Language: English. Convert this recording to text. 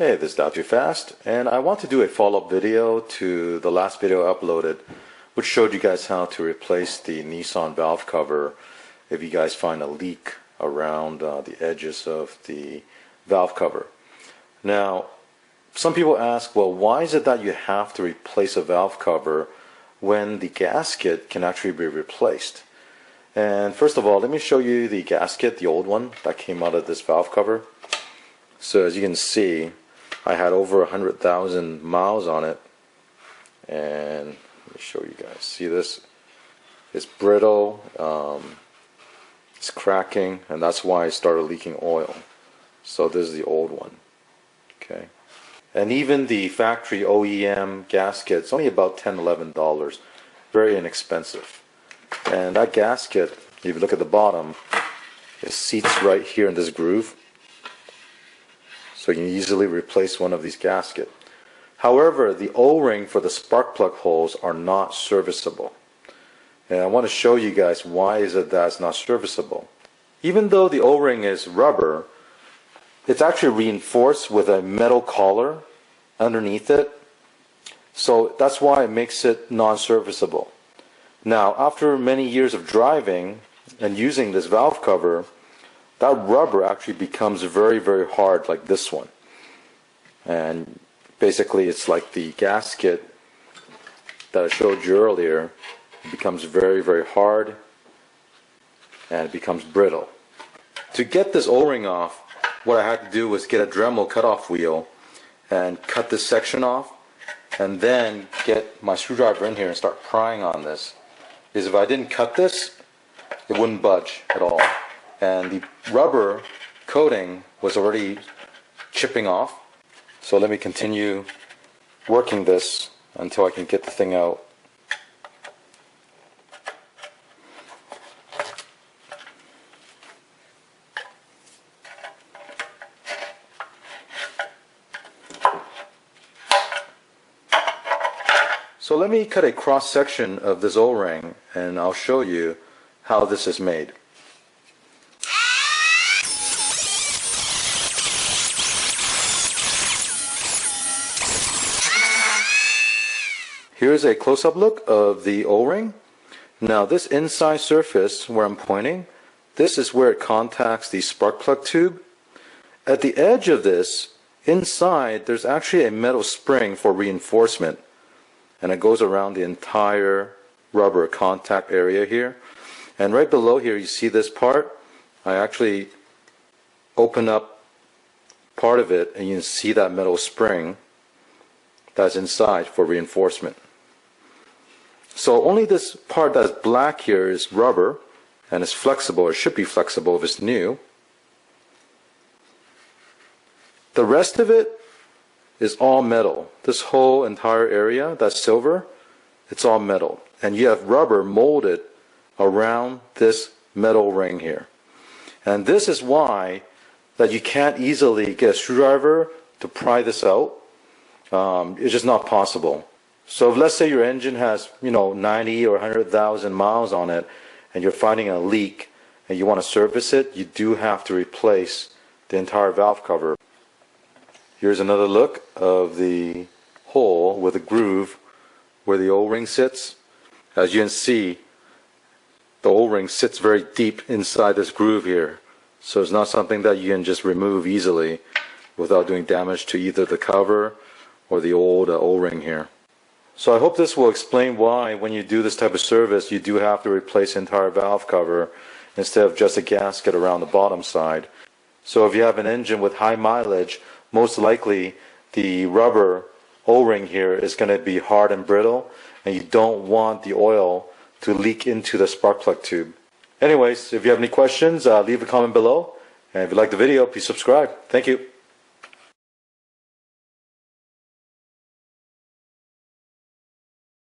Hey, this is Not Too Fast, and I want to do a follow-up video to the last video I uploaded, which showed you guys how to replace the Nissan valve cover if you guys find a leak around the edges of the valve cover. Now, some people ask, well, why is it that you have to replace a valve cover when the gasket can actually be replaced? And first of all, let me show you the gasket, the old one that came out of this valve cover. So as you can see, I had over 100,000 miles on it, and let me show you guys. See this? It's brittle, it's cracking, and that's why it started leaking oil. So this is the old one. Okay, and even the factory OEM gasket's only about $10–11, very inexpensive. And that gasket, if you look at the bottom, it seats right here in this groove. So you can easily replace one of these gaskets. However, the O-ring for the spark plug holes are not serviceable. And I want to show you guys why is it that it's not serviceable. Even though the O-ring is rubber, it's actually reinforced with a metal collar underneath it. So that's why it makes it non-serviceable. Now, after many years of driving and using this valve cover, that rubber actually becomes very, very hard, like this one. And basically it's like the gasket that I showed you earlier. It becomes very, very hard and it becomes brittle. To get this O-ring off, what I had to do was get a Dremel cutoff wheel and cut this section off, and then get my screwdriver in here and start prying on this. Because if I didn't cut this, it wouldn't budge at all. And the rubber coating was already chipping off. So let me continue working this until I can get the thing out. So let me cut a cross section of this O-ring and I'll show you how this is made. Here's a close-up look of the O-ring. Now this inside surface where I'm pointing, this is where it contacts the spark plug tube. At the edge of this, inside, there's actually a metal spring for reinforcement, and it goes around the entire rubber contact area here. And right below here, you see this part. I actually open up part of it, and you can see that metal spring that's inside for reinforcement. So only this part that's black here is rubber, and it's flexible. It should be flexible if it's new. The rest of it is all metal. This whole entire area, that's silver, it's all metal. And you have rubber molded around this metal ring here. And this is why that you can't easily get a screwdriver to pry this out. It's just not possible. So if, let's say your engine has 90 or 100,000 miles on it, and you're finding a leak and you want to service it, you do have to replace the entire valve cover. Here's another look of the hole with a groove where the O-ring sits. As you can see, the O-ring sits very deep inside this groove here. So it's not something that you can just remove easily without doing damage to either the cover or the old O-ring here. So I hope this will explain why when you do this type of service you do have to replace the entire valve cover instead of just a gasket around the bottom side. So if you have an engine with high mileage, most likely the rubber O-ring here is going to be hard and brittle, and you don't want the oil to leak into the spark plug tube. Anyways, if you have any questions, leave a comment below, and if you like the video, please subscribe. Thank you.